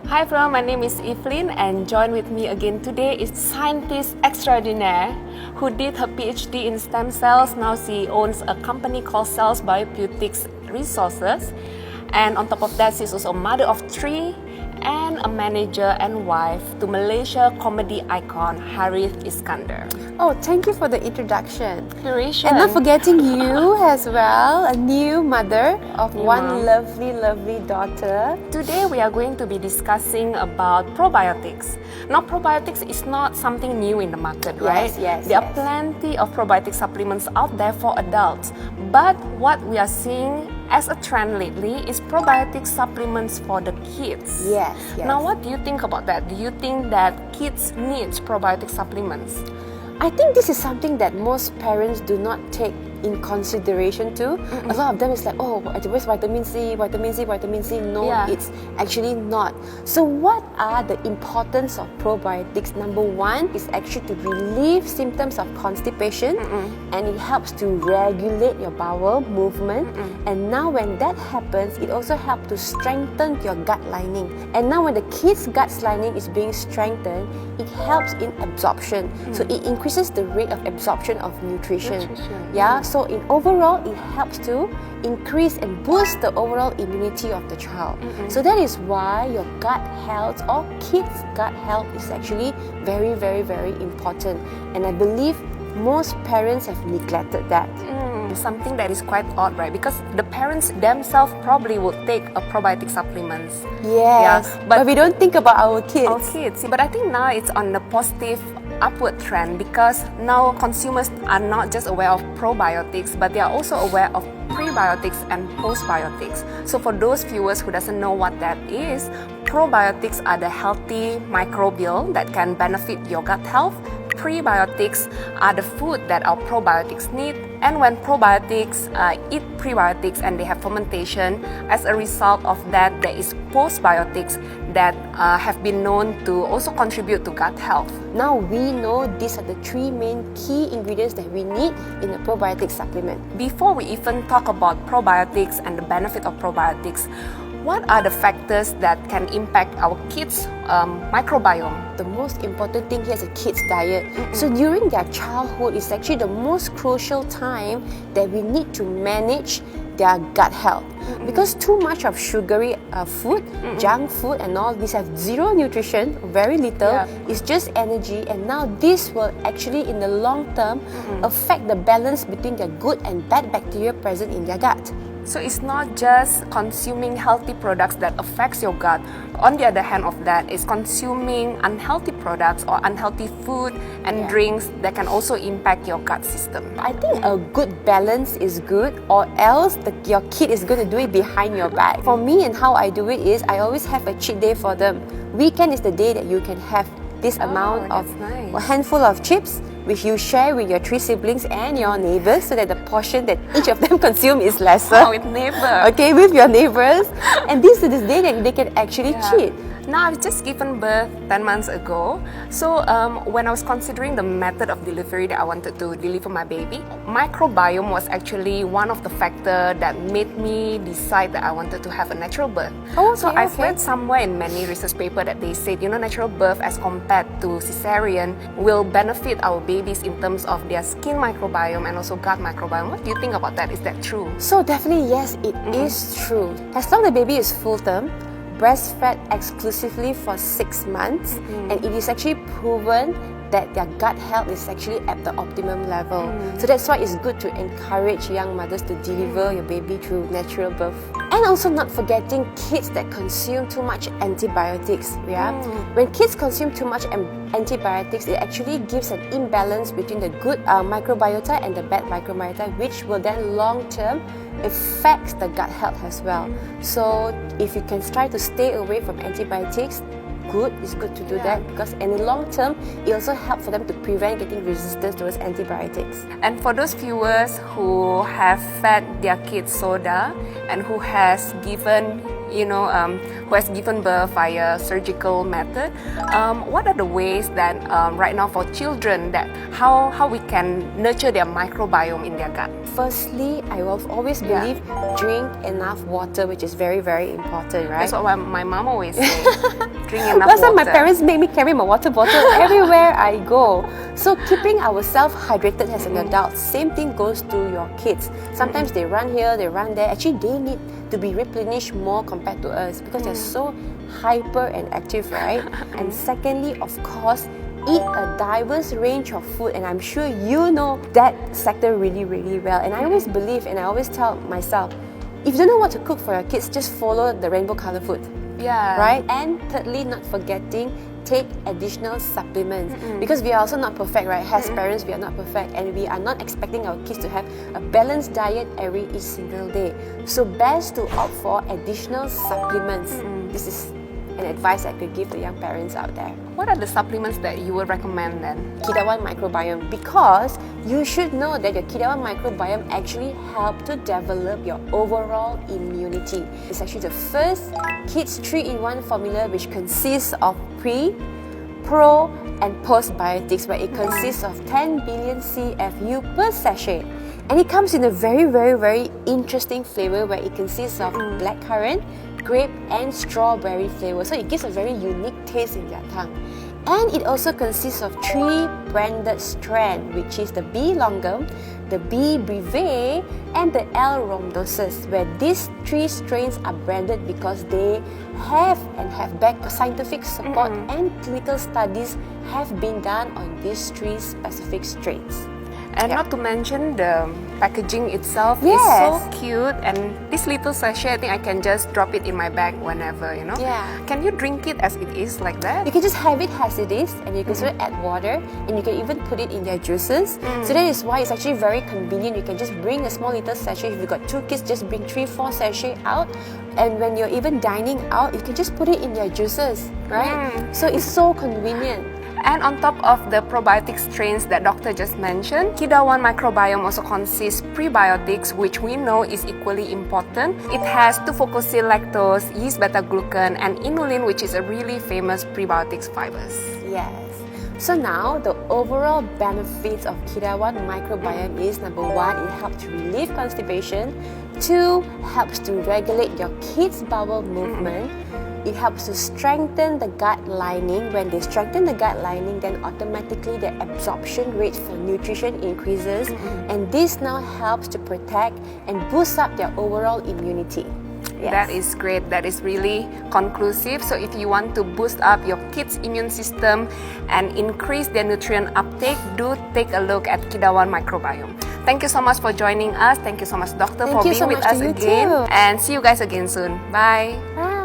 Hi everyone, my name is Evelyn and join with me again today is scientist extraordinaire who did her PhD in stem cells. Now she owns a company called Cells PROBIOTICS Resources, and on top of that she's also a mother of 3 and a manager and wife to Malaysia comedy icon Harith Iskander. Oh, thank you for the introduction. Inspiration. And not forgetting you as well, a new mother of one lovely daughter. Today we are going to be discussing about probiotics. Now probiotics is not something new in the market, right? Yes. There are plenty of probiotic supplements out there for adults. But what we are seeing as a trend lately is probiotic supplements for the kids. Yes. Now what do you think about that? Do you think that kids need probiotic supplements? I think this is something that most parents do not take in consideration too. A lot of them is like, oh, where's vitamin C? No, it's actually not. So what are the importance of probiotics? Number one is actually to relieve symptoms of constipation, and it helps to regulate your bowel movement. And now when that happens, it also helps to strengthen your gut lining. And now when the kid's gut lining is being strengthened, it helps in absorption. So it increases the rate of absorption of nutrition. So in overall, it helps to increase and boost the overall immunity of the child. So that is why your gut health or kids' gut health is actually very important. And I believe most parents have neglected that. Something that is quite odd, right? Because the parents themselves probably would take a probiotic supplements. Yes, but we don't think about our kids. But I think now it's on the positive upward trend because now consumers are not just aware of probiotics, but they are also aware of prebiotics and postbiotics. So for those viewers who doesn't know what that is, probiotics are the healthy microbiome that can benefit your gut health. Prebiotics are the food that our probiotics need, and when probiotics eat prebiotics and they have fermentation, as a result of that there is postbiotics that have been known to also contribute to gut health. Now we know these are the 3 main key ingredients that we need in a probiotic supplement. Before we even talk about probiotics and the benefit of probiotics, what are the factors that can impact our kids' microbiome? The most important thing here is a kid's diet. So during their childhood is actually the most crucial time that we need to manage their gut health. Because too much of sugary food, junk food and all, these have zero nutrition, very little, it's just energy, and now this will actually in the long term affect the balance between the good and bad bacteria present in their gut. So it's not just consuming healthy products that affects your gut. On the other hand of that is consuming unhealthy products or unhealthy food and drinks that can also impact your gut system. I think a good balance is good, or else your kid is going to do it behind your back. For me and how I do it is I always have a cheat day for them. Weekend is the day that you can have this amount of a handful of chips, which you share with your 3 siblings and your neighbors, so that the portion that each of them consume is lesser. With neighbors. Okay, with your neighbors. And this is the day that they can actually cheat. Now, I've just given birth 10 months ago. So when I was considering the method of delivery that I wanted to deliver my baby, microbiome was actually one of the factors that made me decide that I wanted to have a natural birth. So I've read somewhere in many research papers that they said, natural birth as compared to cesarean will benefit our babies in terms of their skin microbiome and also gut microbiome. What do you think about that? Is that true? So definitely yes, it is true. As long as the baby is full term, breastfed exclusively for 6 months, and it is actually proven that their gut health is actually at the optimum level. So that's why it's good to encourage young mothers to deliver your baby through natural birth. And also not forgetting kids that consume too much antibiotics. When kids consume too much antibiotics, it actually gives an imbalance between the good microbiota and the bad microbiota, which will then long term affects the gut health as well. So if you can try to stay away from antibiotics, it's good to do that, because in the long term it also helps for them to prevent getting resistance towards antibiotics. And for those viewers who have fed their kids soda and who has given who has given birth via surgical method, what are the ways that right now for children that how we can nurture their microbiome in their gut? Firstly, I will always believe drink enough water, which is very, very important, right? That's what my mom always says. Drink enough Last water. time my parents make me carry my water bottle everywhere I go. So keeping ourselves hydrated as an adult, same thing goes to your kids. Sometimes they run here, they run there. Actually, they need to be replenished more compared to us because they're so hyper and active, right? And secondly, of course, eat a diverse range of food, and I'm sure you know that sector really, really well. And I always believe, and I always tell myself, if you don't know what to cook for your kids, just follow the rainbow color food. Yeah. Right? And thirdly, not forgetting, take additional supplements. Because we are also not perfect, right? As parents, we are not perfect, and we are not expecting our kids to have a balanced diet each single day. So best to opt for additional supplements. This is an advice I could give to young parents out there. What are the supplements that you would recommend then? Kidawan microbiome, because you should know that your Kidawan microbiome actually helps to develop your overall immunity. It's actually the first kids 3-in-1 formula which consists of pre, pro and postbiotics, where it consists of 10 billion CFU per sachet. And it comes in a very, very, very interesting flavor where it consists of blackcurrant, grape and strawberry flavor. So it gives a very unique taste in their tongue. And it also consists of 3 branded strands, which is the B longum, the B breve and the L rhombosus, where these 3 strains are branded because they have backed scientific support and clinical studies have been done on these 3 specific strains. And not to mention the packaging itself Yes. is so cute, and this little sachet, I think I can just drop it in my bag whenever, Yeah. Can you drink it as it is like that? You can just have it as it is, and you can sort of add water, and you can even put it in their juices. So that is why it's actually very convenient. You can just bring a small little sachet. If you've got 2 kids, just bring 3-4 sachet out. And when you're even dining out, you can just put it in their juices, right? So it's so convenient. And on top of the probiotic strains that doctor just mentioned, Kidawan microbiome also consists prebiotics, which we know is equally important. It has 2-fucosyl-lactose, yeast beta-glucan, and inulin, which is a really famous prebiotics fibers. Yes. So now, the overall benefits of Kidawan microbiome is, number 1, it helps to relieve constipation. 2, helps to regulate your kids' bowel movement. It helps to strengthen the gut lining. When they strengthen the gut lining, then automatically the absorption rate for nutrition increases. And this now helps to protect and boost up their overall immunity. Yes. That is great. That is really conclusive. So if you want to boost up your kids' immune system and increase their nutrient uptake, do take a look at Kidawan microbiome. Thank you so much for joining us. Thank you so much, doctor, for being with us again. Too. And see you guys again soon. Bye. Bye.